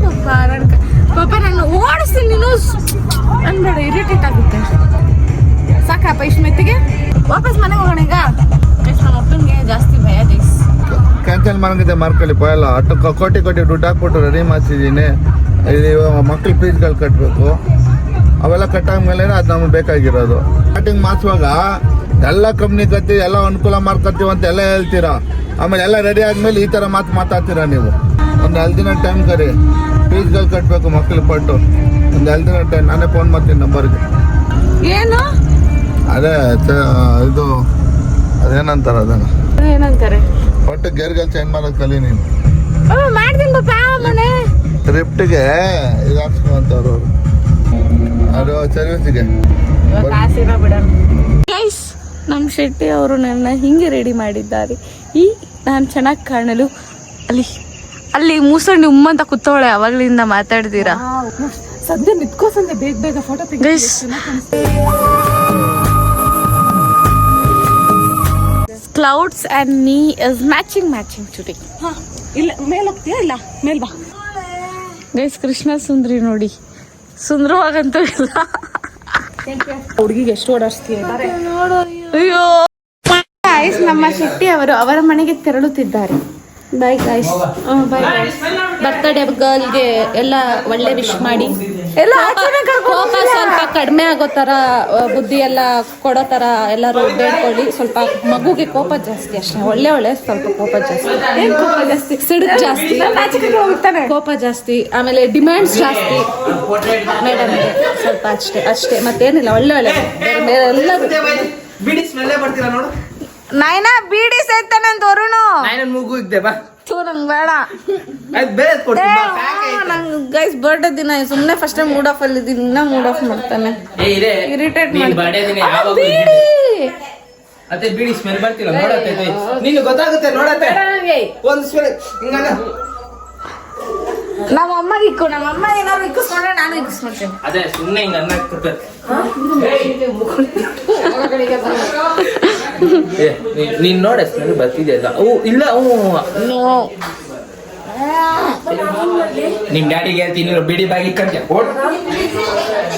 ಪಾಪ ನಾನು ಓಡಿಸ್ತೀನಿ. ನೀನು ಅನ್ಬೇಡ, ಇರಿಟೇಟ್ ಆಗುತ್ತೆ. ಸಾಕಪ್ಪ ಇಷ್ಟು ಮೆತ್ತಿಗೆ. ವಾಪಸ್ ಮನೆಗೆ ಹೋಗೋಣ ಈಗ. ನಮ್ಮ ಅಪ್ಪನಿಗೆ ಜಾಸ್ತಿ ಭಯ ಗೈಸ್. ಕ್ಯಾನ್ಸಲ್ ಮಾಡಂಗಿದೆ ಮಾರ್ಕಲ್ಲಿ ಪೋಯಲ್ಲ. ಕೋಟಿ ದುಡ್ಡು ಹಾಕ್ಬಿಟ್ಟು ರೆಡಿ ಮಾಡ್ಸಿದ್ದೀನಿ. ಇಲ್ಲಿ ಮಕ್ಳು ಫೀಸ್ಗಳು ಕಟ್ಟಬೇಕು. ಅವೆಲ್ಲ ಕಟ್ಟಾದ್ಮೇಲೆ ಅದು ನಮಗೆ ಬೇಕಾಗಿರೋದು. ಸ್ಟಾರ್ಟಿಂಗ್ ಮಾಡಿಸುವಾಗ ಎಲ್ಲ ಕಂಪ್ನಿ ಕತ್ತಿ ಎಲ್ಲ ಅನುಕೂಲ ಮಾಡ್ಕೊತೀವಿ ಅಂತ ಎಲ್ಲ ಹೇಳ್ತೀರಾ, ಆಮೇಲೆ ಎಲ್ಲ ರೆಡಿ ಆದ್ಮೇಲೆ ಈ ಥರ ಮಾತಾಡ್ತೀರಾ ನೀವು. ಒಂದು 2 ದಿನ ಟೈಮ್ ಕರಿ, ಫೀಸ್ಗಳು ಕಟ್ಟಬೇಕು ಮಕ್ಳಿಗೆ ಪಟ್ಟು. ಒಂದು 2 ದಿನ ಟೈಮ್, ನಾನೇ ಫೋನ್ ಮಾಡ್ತೀನಿ ನಂಬರ್ಗೆ. ಏನು ಅದೇ ಇದು ಅದೇನಂತಾರ ಅದನ್ನು ಏನಂತಾರೆ ಪಟ್ಟು ಗೇರ್ಗಳು ಚೇಂಜ್ ಮಾಡೋದು ಕಲಿ ನೀನು. ಮಾಡ್ತೀನಿ ಪಾಪ ಮನೆ ಲಿಫ್ಟ್ಗೆ ಇದು ಹಾಕ್ಸ್ಕೊಂತವ್ರು ಅದು ಸರ್ವಿಸಿಗೆ. ಗೈಸ್, ನಮ್ಮ ಶೆಟ್ಟಿ ಅವರು ನನ್ನ ಹಿಂಗೆ ರೆಡಿ ಮಾಡಿದ್ದಾರೆ. ನಾನು ಚೆನ್ನಾಗಿ ಕಾಣಲು ಅಲ್ಲಿ ಮೂಸಂಡಿ ಉಮ್ಮಂತ ಕೂತವಳೆ, ಅವಾಗ್ಲಿಂದ ಮಾತಾಡ್ತೀರಾ ಸದ್ಯ ನಿತ್ಕೋ ಸಂದೆ ಬೇಗ ಬೇಗ ಫೋಟೋ ಗೈಸ್. ಕ್ಲೌಡ್ಸ್ ಅಂಡ್ ನೀ ಇಸ್ ಮ್ಯಾಚಿಂಗ್ ಟುಡೇ. ಇಲ್ಲ ಮೇಲ್ ಹೋಗ್ತೀಯಾ? ಇಲ್ಲ ಮೇಲ್ ಬಾ ಗೈಸ್. ಕೃಷ್ಣ ಸುಂದ್ರಿ ನೋಡಿ, ಸುಂದರವಾಗಂತೂ ಇಲ್ಲ. ಹುಡುಗಿಗೆ ಎಷ್ಟು ಓಡಾಡಿಸ್ತೀಯ? ಅಯ್ಯೋ ಗೈಸ್, ನಮ್ಮ ಶೆಟ್ಟಿ ಅವರು ಅವರ ಮನೆಗೆ ತೆರಳುತ್ತಿದ್ದಾರೆ. Bye guys. Bye guys. Birthday ಗರ್ಲ್ಗೆ ಎಲ್ಲ ಒಳ್ಳೆ ವಿಶ್ ಮಾಡಿ, ಎಲ್ಲ ಕೋಪ ಸ್ವಲ್ಪ ಕಡಿಮೆ ಆಗೋ ತರ, ಬುದ್ಧಿ ಎಲ್ಲ ಕೊಡೋ ತರ ಎಲ್ಲರೂ ಬೇಡ್ಕೊಳ್ಳಿ. ಸ್ವಲ್ಪ ಮಗುಗೆ ಕೋಪ ಜಾಸ್ತಿ ಅಷ್ಟೇ, ಒಳ್ಳೆ ಸ್ವಲ್ಪ ಕೋಪ ಜಾಸ್ತಿ, ಸಿಡುಕು ಜಾಸ್ತಿ, ಕೋಪ ಜಾಸ್ತಿ, ಆಮೇಲೆ ಡಿಮ್ಯಾಂಡ್ಸ್ ಜಾಸ್ತಿ ಮೇಡಮ್ಗೆ. ಸ್ವಲ್ಪ ಅಷ್ಟೇ ಮತ್ತೇನಿಲ್ಲ. ಒಳ್ಳೆ ಎಲ್ಲರೂ ಬಿಡಿ ಸ್ಮೆಲ್ಲೇ ಬರ್ತೀರಾ ನೋಡು. ನಾಯ್ನ ಬೀಡಿ ಸೇತಾನಂತ ವರುಣು. ಮೂಗು ಇದ್ದೆ ಬಾ, ನಂಗೆ ಬೇಡ. ನಂಗೆ ಗೈಸ್ ಬರ್ಡೇ ದಿನ ಸುಮ್ಮನೆ ಫಸ್ಟ್ ಟೈಮ್ ಮೂಡ್ ಆಫ್ ಅಲ್ಲಿ ಇದ್ದೀನಿ, ಇನ್ನ ಮೂಡ್ ಆಫ್ ಮಾಡ್ತಾನೆ, ಇರಿಟೇಟ್ ಮಾಡಿ. ಅದೇ ಬಿಡಿ ಸ್ಮೆಲ್ ಬರ್ತಿಲ್ಲ ನೋಡತ್ತೆ, ನಿನ್ನ ಗೊತ್ತಾಗುತ್ತೆ ನೋಡತ್ತೆ. ಒಂದು ಸ್ಮೆಲ್ ಹಿಂಗಲ್ಲ. ನಮ್ಮ ಅಮ್ಮಗೆ ಇಕ್ಕು, ನಮ್ಮ ಅಮ್ಮ ಏನಾದ್ರು ಇಕ್ಕಿಸ್ಕೊಂಡ್ರೆ ನಾನು ಇಕ್ಕಿಸ್ಕೊಳ್ತೇನೆ. ಅದೇ ಸುಮ್ಮನೆ ಹಿಂಗ ಅನ್ನ ಕೊಡ್ಬೇಕು. ನೀನ್ ನೋಡ ಸ್ಮೆಲ್ ಬರ್ತಿದೆ ಇಲ್ಲ. ನಿಮ್ ಡ್ಯಾಡಿಗೆ ಹೇಳ್ತೀನಿ ಬಿಡಿ ಬಾಗಿ ಕಂತೆ.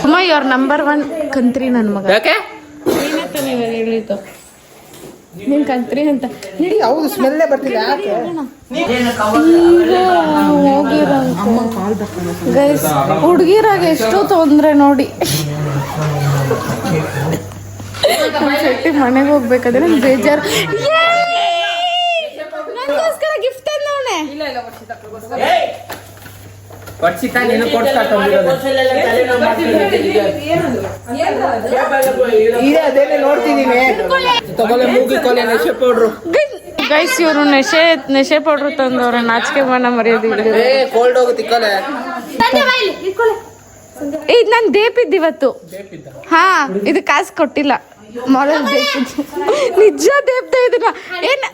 ಅಮ್ಮ ಇವ್ರ ನಂಬರ್ 1 ಕಂತ್ರಿ ನನ್ನ ಮಗ. ಯಾಕೆ ಏನಂತ ನೀವು ಹೇಳಿದ್ದು? ನೀನ್ ಕಂತ್ರಿ ಅಂತ ಇಡೀ ಹೌದು ಸ್ಮೆಲ್ಲೇ ಬರ್ತಿಲ್ಲ. ಯಾಕೆ ಗೈಸ್, ಹುಡುಗಿರಾಗ ಎಷ್ಟು ತೊಂದ್ರೆ ನೋಡಿ. ಶೆಟ್ಟಿ ಮನೆಗೆ ಹೋಗ್ಬೇಕಾದ್ರೆ ನಂಗೆ ಬೇಜಾರು. ನನಗೋಸ್ಕರ ಗಿಫ್ಟ್ ತಂದವನೆ. ಅದೇನೆ ನೋಡ್ತಿದೀನಿ. ಗೈಸ್, ಇವರು ನೆಶೆ ಪೌಡ್ರು ತಂದವ್ರೆ. ನಾಚಿಕೆ ಮಾನ ಮರ್ಯಾದೆ ಕೋಲ್ಡ್ ಹೋಗುತ್ತೆ. ಇದು ನಾನು ದೇಪಿದ್ದು ಇವತ್ತು. ಹಾ, ಇದು ಕಾಸು ಕೊಟ್ಟಿಲ್ಲ, ಮಾಡೆಲ್ ದೇಪಿದ್ದು. ನಿಜ ದೇಪ್ತ ಇದನ್ನ. ಏನ್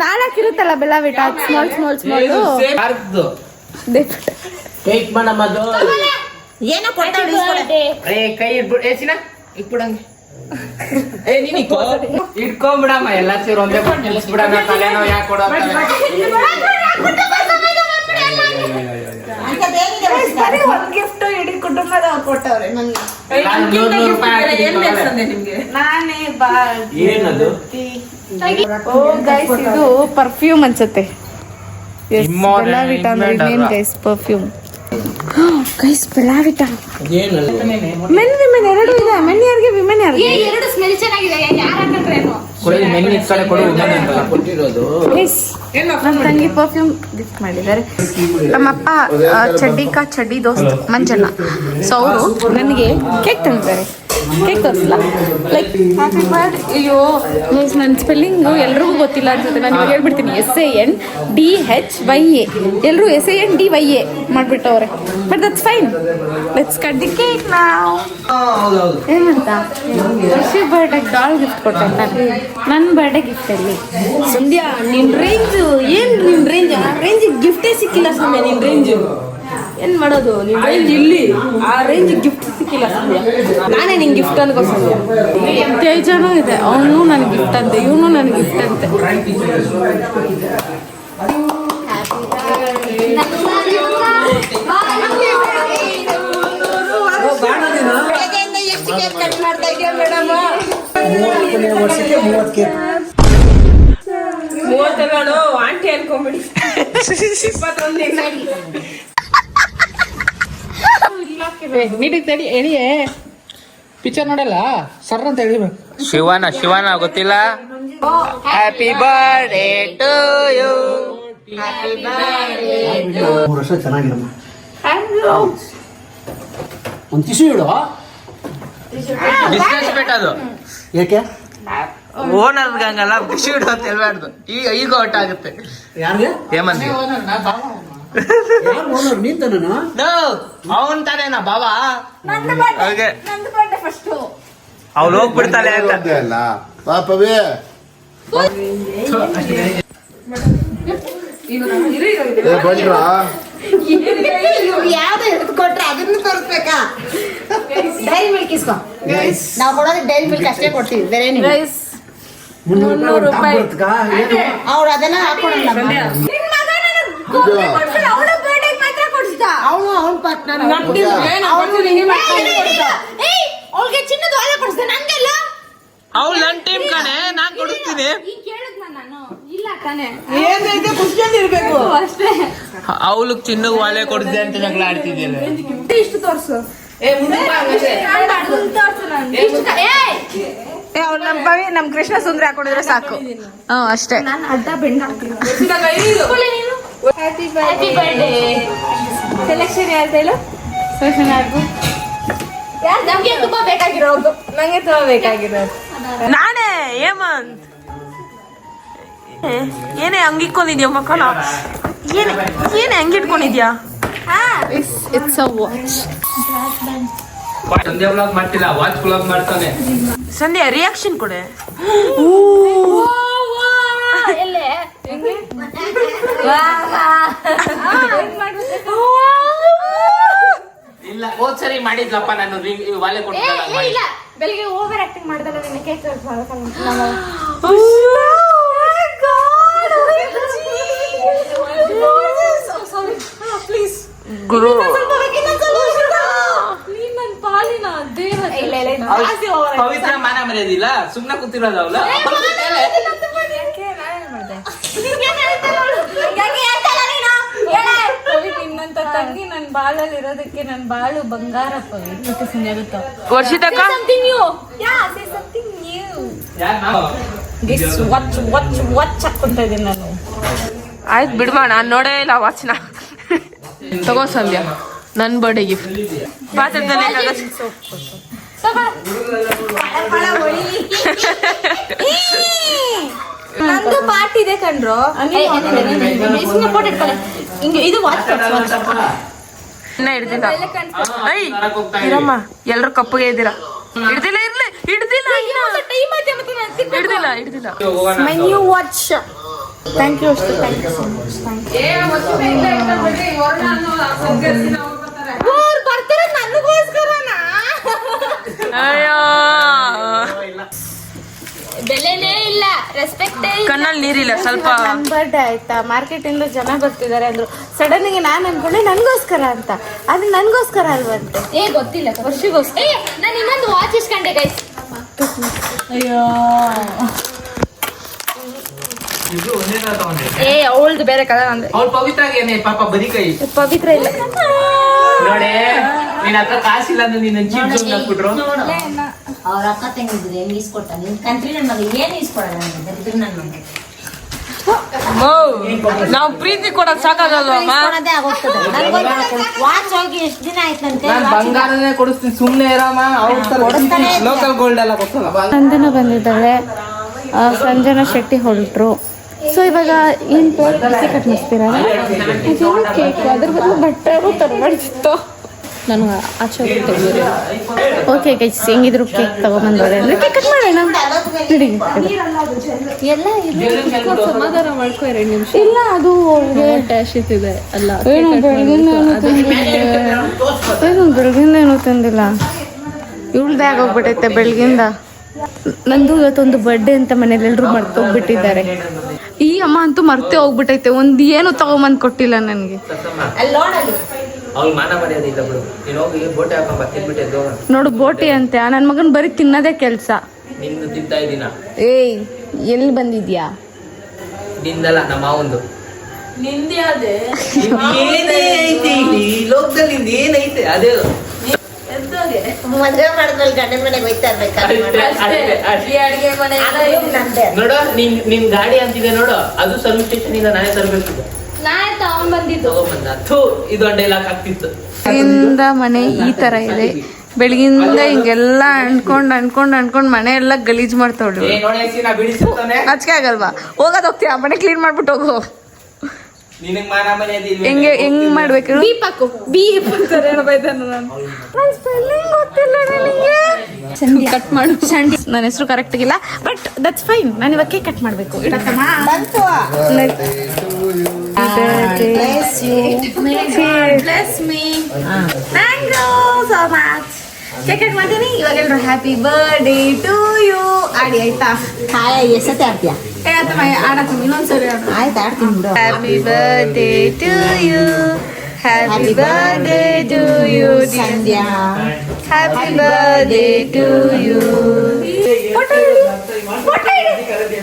ನಾಲ್ಕಿರುತ್ತಲ್ಲ ಬೆಲ್ಲ ಬಿಟ್ಟ ಸ್ಮಾಲ್ ದೇಪಿಟ್ಟು ಏನೋ ಕೈ ಇಟ್ಬಿಡಂಗೆ. ಇಟ್ಕೊಂಡ್ಬಿಡಮ್ಮ ಎಲ್ಲ ಸೇರಿ ಒಂದೇ ನಿಲ್ಲಿಸ್ಬಿಡಮ್ಮ. ತಲೆನೋ ಯಾಕೆ ಕೊಡೋ ಗಿಫ್ಟ್ ಇಡೀ ಕುಟುಂಬದವ್ರು ಕೊಟ್ಟವ್ರೆ ನನಗೆ. ನಾನೇ ಏನದು? ಓ ಗೈಸ್, ಇದು ಪರ್ಫ್ಯೂಮ್ ಅನ್ಸುತ್ತೆ. ಬೆಲಾವಿಟಾ ಅಂದ್ರೆ ಇನ್ನೇನ್ guys? Perfume guys, Bellavita. Men women ಎರಡು ಇದೆ. ಮೆನ್ ಯಾರಿಗೆ, ವಿಮೆನ್ ಯಾರಿಗೆ? ಎರಡು ಸ್ಮೆಲ್ ಚೆನ್ನಾಗಿದೆ. ನನ್ನ ತಂಗಿ ಪರ್ಫ್ಯೂಮ್ ಗಿಫ್ಟ್ ಮಾಡಿದ್ದಾರೆ. ನಮ್ಮಪ್ಪ ಚಡ್ಡಿ ದೋಸ್ತ್ ಮಂಜಣ್ಣ, ಸೊ ಅವರು ನನಗೆ ಕೇಕ್ ತಂದಿದ್ದಾರೆ. ಕೇಕ್ ತೋರಿಸಲ್ಲ, ಲೈಕ್ ಹ್ಯಾಪಿ ಬರ್ತ್ಡೇ. ಅಯ್ಯೋ ನನ್ನ ಸ್ಪೆಲ್ಲಿಂಗು ಎಲ್ರಿಗೂ ಗೊತ್ತಿಲ್ಲ ಅನ್ಸುತ್ತೆ. ನಾನು ಇವಾಗ ಹೇಳ್ಬಿಡ್ತೀನಿ. SANDHYA. ಎಲ್ಲರೂ SANDYA ಮಾಡಿಬಿಟ್ಟವ್ರೆ. But that's fine. Let's cut the cake ನಾವ್. ಏನಂತ ಖುಷಿ ಬರ್ಡೇ ಡಾಲ್ ಗಿಫ್ಟ್ ಕೊಟ್ಟೆ ನನ್ನ ಬರ್ಡೇ ಗಿಫ್ಟ್ ಅಲ್ಲಿ. ಸಂಧ್ಯಾ, ನಿನ್ ರೇಂಜ್ ಏನ್? ನಿನ್ ರೇಂಜ್ ಆ ರೇಂಜ್ ಗಿಫ್ಟೇ ಸಿಕ್ಕಿಲ್ಲ ಸಂಧ್ಯಾ. ನಿನ್ ರೇಂಜ್ ಏನ್ ಮಾಡೋದು? ನಿನ್ ರೇಂಜ್ ಇಲ್ಲಿ, ಆ ರೇಂಜ್ ಗಿಫ್ಟ್ ಸಿಕ್ಕಿಲ್ಲ ಸಂಧ್ಯಾ. ನಾನೇ ನಿನ್ ಗಿಫ್ಟ್ ಅನ್ಕೋ ಸಂಧ್ಯಾ. ತೇಜನೂ ಇದೆ, ಅವನು ನನ್ ಗಿಫ್ಟ್ ಅಂತೆ, ಇವನು ನನ್ ಗಿಫ್ಟ್ ಅಂತೆ. ಎಷ್ಟು ಕೇಕ್ ಕಟ್ ಮಾಡ್ತಾ ಇದೆಯಾ ಮೇಡಮ್? 30 ನೋಡು, ಆಂಟಿ ಅನ್ಕೊಂಬಿಡಿ. 21 ನೀಟಿಗೆ ತಡಿ ಎಳಿಯೇ. ಪಿಕ್ಚರ್ ನೋಡಲ್ಲ ಸರ್ ಅಂತ ಹೇಳಿಬೇಕು. ಶಿವನ ಗೊತ್ತಿಲ್ಲ. Happy birthday to you. 3 ವರ್ಷ ಚೆನ್ನಾಗಿರಮ್ಮ. ಒಂದು ಟಿಶ್ಯೂ ಇಡು. ಡಿಸ್ರೆಸ್ಪೆಕ್ಟ್ ಅದು. ಯಾಕೆ ಓನರ್ ಹಂಗಲ್ಲ ಟಿಶ್ಯೂ ಇಡು ಅಂತ ಹೇಳ್ಬಾರ್ದು. ಈಗ ಔಟ್ ಆಗುತ್ತೆ. ಯಾರಿಗೆ ಹೇಮಂತ್ ನಿಂತ ನಾನು ಅವನ್ ತಾನೇನಾ ಬಾಬಾ. ಅವ್ಳು ಹೋಗ್ಬಿಡ್ತಾಳೆ ಅಂತ. ಅಲ್ಲ ಪಾಪವೇ ಬಂದ್ರ ಯಾವ್ದು ಎದ್ದು ಕೊಟ್ರೆ ಅದನ್ನ ತೋರಿಸ್ಬೇಕಾ? Dairy milk ಇಸ್ಕೊ. ನಾವು ಕೊಡೋದಕ್ಕೆ ಡೈರಿ ಮಿಲ್ಕ್ ಅಷ್ಟೇ ಕೊಡ್ತೀವಿ, ಬೇರೆ ಅವ್ರು ಅದೆಲ್ಲ ಹಾಕೊಡಲ್ಲ. ಅವಳು ಅವಳಿಗೆ ಚಿನ್ನದ ಒಲೆ ಕೊಡಿಸ್ದೆ, ನಂಗೆಲ್ಲ ಅವ್ಳು ನನ್ ಟೀಮ್ ಕಣೆ, ನಾನ್ ಕೊಡಿಸ್ತೀನಿ. ಅವಳು ಚಿನ್ನಗ್ ವಾಲೆ ಕೊಡಿಸ್ದೆ ಅಂತ ಜಗಳ ಆಡ್ತಿದ್ಯಲ್ಲ. ಇಷ್ಟು ತೋರ್ಸು. ನಮ್ ಕೃಷ್ಣ ಸುಂದರ ಹಾಕೊಂಡಿದ್ರೆ ಸಾಕು. ಅಷ್ಟೇ. ನಾನು ಅಡ್ಡ ಬೆಂಡ್ ಹಾಕ್ತೀನಿ. Happy birthday. ಸೆಲೆಕ್ಷನ್ ಯಾರ್ದು ಹೇಳು? ಯಾರು ನಮ್ಗೆ ತುಂಬಾ ಬೇಕಾಗಿರೋದು? ನಂಗೆ ತುಂಬಾ ಬೇಕಾಗಿರೋದು ನಾನೇ ಹೇಮಂತ್. ಏನೇ ಹಂಗಿಟ್ಕೊಂಡಿದ್ಯಾ ಮಕ್ಕಳ? ಏನೇ ಹಂಗಿಟ್ಕೊಂಡಿದ್ಯಾ? It's a watch. Sandhya vlog ಮಾಡ್ತಿಲ್ಲ, ವಾಚ್ ವ್ಲಾಗ್ ಮಾಡ್ತಾನೆ. ಸಂಧ್ಯಾ ರಿಯಾಕ್ಷನ್ ಕೊಡೆ. ಇಲ್ಲ ಹೋದ್ ಸರಿ ಮಾಡಿದ್ಲಪ್ಪ ನಾನು ವಾಲೆ ಕೊಡ್ತಿಲ್ಲ. ಬೆಳಿಗ್ಗೆ ಓವರ್ ಆಕ್ಟಿಂಗ್ ಮಾಡ್ದಲ್ಲ ನಿನ್ನ ಕೇಕ್ ಪ್ಲೀಸ್ ಗುರು ಪವಿತ್ರ ಮಾನ ಮರ್ಯಾದಿಲ್ಲ, ಸುಮ್ನೆ ಕೂತಿರೋದು ಅವಳು. ನಿನ್ನಂತ ತಂಗಿ ನನ್ ಬಾಳಲ್ಲಿ ಇರೋದಕ್ಕೆ ನನ್ ಬಾಳು ಬಂಗಾರ ವರ್ಷಿತಕ್ಕ ವಾಚ್ ಹಾಕೊಂತ ಇದೀನಿ ನಾನು. ಆಯ್ತು ಬಿಡ್ಮಾ, ನಾನ್ ನೋಡೇ ಇಲ್ಲ ವಾಚ್ನ. ತಗೋ ಸಂಧ್ಯಾ, ನನ್ ಬರ್ಡೇ ಗಿಫ್ಟ್. ಪಾತ್ರದಲ್ಲಿ ನಂದು ಪಾರ್ಟಿ ಇದೆ ಕಣ್ರು. ಇದು ವಾಚ್ ಇನ್ನ ಹಿಡ್ದಿಲ್ಲ. ಇರಮ್ಮ, ಎಲ್ರು ಕಪ್ಪಗೆ ಇದ್ದೀರಾ. ಹಿಡ್ದಿಲ್ಲ ಹಿಡ್ದಿಲ್ಲ. My new watch. Thank you ಅಷ್ಟು. Thank you so much. ಬರ್ತಾರೆ ನನಗೋಸ್ಕರನಾ? ಅಯ್ಯೋ, ಬೆಲೆನೇ ಇಲ್ಲ, ರೆಸ್ಪೆಕ್ಟೇ ಇಲ್ಲ. ಕಣ್ಣಲ್ಲಿ ನೀರಿಲ್ಲ ಸ್ವಲ್ಪ. ನನ್ ಬರ್ಡೇ ಆಯ್ತಾ, ಮಾರ್ಕೆಟ್ ಇಂದ ಜನ ಬರ್ತಿದ್ದಾರೆ ಅಂದ್ರು. ಸಡನ್ ಆಗಿ ನಾನ್ ಅನ್ಕೊಂಡೆ ನನ್ಗೋಸ್ಕರ ಅಂತ. ಅದು ನನ್ಗೋಸ್ಕರ ಅಲ್ವಂತೆ. ಗೊತ್ತಿಲ್ಲ, ವರ್ಷಗೋಸ್ಕರ. ನಾನು ಇನ್ನೊಂದು ವಾಚ್ ಇಸ್ಕೊಂಡೆ ಗೈಸ್. ಅಯ್ಯೋ, ಅವಳದು ಬೇರೆ ಕಲರ್ ಅಂದ್ರೆ. ಅವ್ಳು ಪವಿತ್ರ ಏನೇ ಪಾಪ ಬರೀ ಕೈ. ಪವಿತ್ರ ಇಲ್ಲ ನೋಡೆ, ನಿನ್ ಹತ್ರ ಕಾಸಿಲ್ಲ ಅಂದ್ರೆ ನೀನ್ ಚಿಪ್ಸ್ ಹಾಕ್ಬಿಟ್ರು. ಅವ್ರ ಅಕ್ಕ ತಂಗಿದ್ರು ಹೆಂಗ್ ಈಸ್ಕೊಟ್ಟ? ನಿನ್ ಕಂತ್ರಿ ನನ್ ಮಗ ಏನ್ ಈಸ್ಕೊಡಲ್ಲ ನನಗೆ, ನನ್ ಮಗ ನಾವು ಪ್ರೀತಿ ಕೊಡೋದ್ ಸಾಕಾಗಲ್ವಮ್ಮ? ಈಸ್ಕೊಳೋದೇ ಆಗೋಗ್ತದೆ. ವಾಚ್ ಹೋಗಿ ಎಷ್ಟು ದಿನ ಆಯ್ತಂತೆ. ನಾನು ಬಂಗಾರನೇ ಕೊಡಿಸ್ತೀನಿ, ಸುಮ್ನೆ ಇರಮ್ಮ. ಲೋಕಲ್ ಗೋಲ್ಡ್ ಎಲ್ಲ ಕೊಡ್ಸಲ್ಲ. ಸಂಜನಾ ಬಂದಿದ್ದಾಳೆ, ಸಂಜನಾ ಶೆಟ್ಟಿ ಹೊರಟ್ರು. ಸೊ ಇವಾಗ ಏನು ಬಿಸಿ ಕಟ್ ಮಾಡಿಸ್ತೀರಾ? ಕೇಕ್ ಅದ್ರ ಬದಲು ಬಟ್ಟೆ ತರಬಾರ್ದಿತ್ತು. ನಾನು ಆಚೆ ತೆಗೆದಿರಿ. ಓಕೆ ಗೈಸ್, ಹೆಂಗಿದ್ರು ಕೇಕ್ ತಗೊಂಬಂದವ್ರೆ ಅಂದರೆ ಕೇಕ್ ಕಟ್ ಮಾಡೋಣ. ನಡಿ ಎಲ್ಲ ಸಮಾಧಾನ ಮಾಡ್ಕೊ 2 ನಿಮಿಷ. ಇಲ್ಲ, ಅದು ಟ್ಯಾಶ್ ಇದೆ ಅಲ್ಲ. ಏನು ಬೆಳಗಿಂದ ಏನೂ ತಂದಿಲ್ಲ. ಇವಳ್ದೇ ಆಗೋಗ್ಬಿಟ್ಟೈತೆ ಬೆಳಗಿಂದ. ನಂದು ಇವತ್ತೊಂದು ಬರ್ಡೇ ಅಂತ ಮನೇಲಿ ಎಲ್ಲರೂ ಮರ್ತೋಗ್ಬಿಟ್ಟಿದ್ದಾರೆ. ಈ ಅಮ್ಮ ಅಂತೂ ಮರ್ತೇ ಹೋಗ್ಬಿಟ್ಟೈತೆ, ಒಂದು ಏನು ತಗೊಂಬಂದು ಕೊಟ್ಟಿಲ್ಲ ನನಗೆ. ಅವ್ಳು ಮಾನ ಮರ್ಯಾದೆ ಇಲ್ಲ ಬಿಡು. ನೀನು ಹೋಗಿ ಬೋಟೆ ಹಾಕೊಂಡ್ ತಿನ್ಬಿಟ್ಟೆ. ನೋಡು ಬೋಟಿ ಅಂತೆ, ನನ್ನ ಮಗನ್ ಬರೀ ತಿನ್ನೋದೇ ಕೆಲಸ. ನಿಂದು ತಿಂತಾ ಇದ್ದೀನ. ಏಯ್, ಎಲ್ಲಿ ಬಂದಿದ್ಯಾ? ನಿಂದಲ್ಲ, ನಮ್ಮ ಮಾವಂದು. ನಿಂದೆ ಅದೇ ಏನೈತೆ ಈ ಲೋಕದಲ್ಲಿ ಏನೈತೆ ಅದೇ. ಮದ್ವೆ ಮಾಡಿದ್ಮೇಲೆ ಗಂಡನ ಮನೆಗೆ ಹೋಯ್ತಾ ಇರ್ಬೇಕಾ ಈ ಅಡಿಗೆ ಮನೆ ನಂದೆ ನೋಡು ನಿನ್ ಗಾಡಿ ಅಂತಿದೆ ನೋಡು, ಅದು ಸರ್ವಿಸ್ ಸ್ಟೇಷನ್ ಇಂದ ನಾನೇ ತರಬೇಕಿದೆ. ನಾಳೆ ತಗೊಂಡ್ ಬಂದಿದ್ದು ತಗೊಂಬಂದ ಥೂ ಇದೊಂದು ಡೈಲಾಗ್ ಆಗ್ತಿತ್ತು. ಇಂದ ಮನೆ ಈ ತರ ಇದೆ. ಬೆಳಗಿಂದ ಹಿಂಗೆಲ್ಲ ಅನ್ಕೊಂಡ್ ಮನೆ ಎಲ್ಲ ಗಲೀಜ್ ಮಾಡ್ತಾವಳು. ನಾ ಬಿಡಿಸುತ್ತಾನೆ ನಾಚಿಕೆ ಆಗಲ್ವಾ? ಹೋಗೋದ್ ಹೋಗ್ತೀಯ ಮನೆ ಕ್ಲೀನ್ ಮಾಡ್ಬಿಟ್ಟು ಹೋಗು. ನಿನಗ್ ಮಾನ ಮರ್ಯಾದೆ ಇಲ್ವೇ? ಹೆಂಗ್ ಮಾಡ್ಬೇಕು? ಬೀಪ್ ಹಾಕು ಬೀಪ್ ಅಂತಾರೆ ನಾನು ಕಟ್ ಮಾಡು. ನನ್ನ ಹೆಸರು ಕರೆಕ್ಟ್ ಆಗಿಲ್ಲ, ಬಟ್ ದಟ್ಸ್ ಫೈನ್. ನಾನು ಇವಾಗ ಕೇಕ್ ಕಟ್ ಮಾಡ್ಬೇಕು. ಬಂತು Bless you. Bless me. Thank you so much. Cake cut ಮಾಡ್ತೀನಿ. ಇವಾಗ ಎಲ್ರು ಹ್ಯಾಪಿ ಬರ್ಡೇ ಟು ಯು ಆಡಿ ಆಯ್ತಾ? ಹಾಯ್ ಎಷ್ಟೊತ್ತೆ ಆಡ್ತೀಯ? ಏ ಆತಮ್ಮ ಆಡತ್ತೀನಿ, ಇನ್ನೊಂದ್ಸರಿ ಆಡು. ಆಯ್ತು ಆಡ್ತೀನಿ ಬಿಡು. Happy birthday to you, happy birthday to you Sandhya. Happy birthday to you.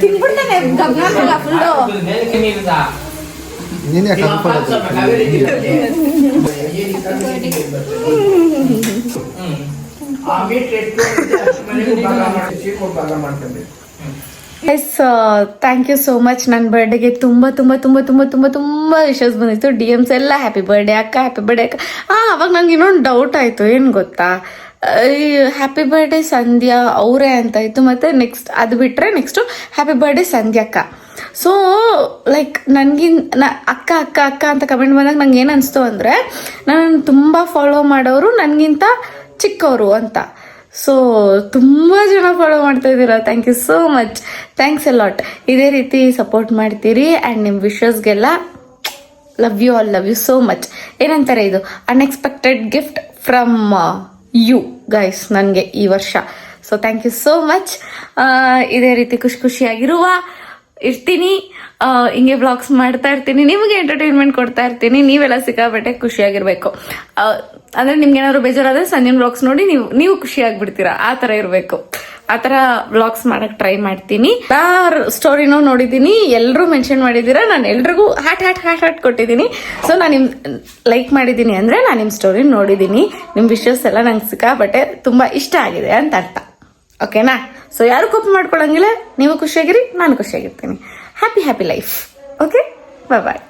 ತಿನ್ಬಿಡ್ತಾನೆ ಗಮನ ಫುಲ್ಲು. ಮೇಲಕ್ಕೆ ನೀರಿದ ನೀನೇ ಕನ್ಫರ್ಟ್ ಎಸ್, ಥ್ಯಾಂಕ್ ಯು ಸೋ ಮಚ್. ನನ್ನ ಬರ್ಡೇಗೆ ತುಂಬ ವಿಶಸ್ ಬಂದಿತ್ತು. DMs ಎಲ್ಲ ಹ್ಯಾಪಿ ಬರ್ಡೇ ಅಕ್ಕ, ಹ್ಯಾಪಿ ಬರ್ಡೇ ಅಕ್ಕ. ಅವಾಗ ನಂಗೆ ಇನ್ನೊಂದು ಡೌಟ್ ಆಯಿತು. ಏನು ಗೊತ್ತಾ, ಈ ಹ್ಯಾಪಿ ಬರ್ಡೇ ಸಂಧ್ಯಾ ಅವರೇ ಅಂತ ಇತ್ತು. ಮತ್ತು ನೆಕ್ಸ್ಟ್ ಅದು ಬಿಟ್ಟರೆ ನೆಕ್ಸ್ಟು ಹ್ಯಾಪಿ ಬರ್ಡೇ ಸಂಧ್ಯಾಕ್ಕ. ಸೊ ಲೈಕ್ ಅಕ್ಕ ಅಕ್ಕ ಅಕ್ಕ ಅಂತ ಕಮೆಂಟ್ ಬಂದಾಗ ನಂಗೆ ಏನು ಅನಿಸ್ತು ಅಂದರೆ, ನಾನು ತುಂಬ ಫಾಲೋ ಮಾಡೋರು ನನಗಿಂತ ಚಿಕ್ಕವರು ಅಂತ. ಸೊ ತುಂಬ ಜನ ಫಾಲೋ ಮಾಡ್ತಾ ಇದ್ದೀರಾ. Thank you so much. Thanks a lot. ಇದೇ ರೀತಿ ಸಪೋರ್ಟ್ ಮಾಡ್ತೀರಿ. ಆ್ಯಂಡ್ ನಿಮ್ಮ ವಿಶಸ್ಗೆಲ್ಲ ಲವ್ ಯು ಸೋ ಮಚ್. ಏನಂತಾರೆ ಇದು, unexpected gift from you guys ನನಗೆ ಈ ವರ್ಷ. So thank you so much. ಇದೇ ರೀತಿ ಖುಷಿಯಾಗಿರುವ ಇರ್ತೀನಿ. ಹಿಂಗೆ ವ್ಲಾಗ್ಸ್ ಮಾಡ್ತಾ ಇರ್ತೀನಿ, ನಿಮಗೆ ಎಂಟರ್ಟೈನ್ಮೆಂಟ್ ಕೊಡ್ತಾ ಇರ್ತೀನಿ. ನೀವೆಲ್ಲ ಸಿಕ್ಕಾಪಟ್ಟೆ ಖುಷಿಯಾಗಿರ್ಬೇಕು. ಅಂದರೆ ನಿಮ್ಗೆ ಏನಾದ್ರು ಬೇಜಾರಾದರೆ ಸಂಜೆನ ವ್ಲಾಗ್ಸ್ ನೋಡಿ ನೀವು ಖುಷಿಯಾಗಿಬಿಡ್ತೀರಾ. ಆ ಥರ ಇರಬೇಕು. ಆ ಥರ ವ್ಲಾಗ್ಸ್ ಮಾಡೋಕ್ಕೆ ಟ್ರೈ ಮಾಡ್ತೀನಿ. ಸ್ಟೋರಿನೂ ನೋಡಿದ್ದೀನಿ, ಎಲ್ಲರೂ ಮೆನ್ಷನ್ ಮಾಡಿದ್ದೀರಾ. ನಾನು ಎಲ್ರಿಗೂ ಹ್ಯಾಟ್ ಕೊಟ್ಟಿದ್ದೀನಿ. ಸೊ ನಾನು ನಿಮ್ಮ ಲೈಕ್ ಮಾಡಿದ್ದೀನಿ ಅಂದರೆ ನಾನು ನಿಮ್ಮ ಸ್ಟೋರಿ ನೋಡಿದ್ದೀನಿ. ನಿಮ್ಮ ವಿಷಸ್ ಎಲ್ಲ ನಂಗೆ ಸಿಕ್ಕಾಪಟ್ಟೆ ತುಂಬ ಇಷ್ಟ ಆಗಿದೆ ಅಂತ ಅರ್ಥ. ಓಕೆನಾ? ಸೊ ಯಾರು ಕೋಪ ಮಾಡ್ಕೊಳಂಗಿಲ್ಲ. ನೀವು ಖುಷಿಯಾಗಿರಿ, ನಾನು ಖುಷಿಯಾಗಿರ್ತೀನಿ. Happy life. ಓಕೆ, ಬಾಯ್.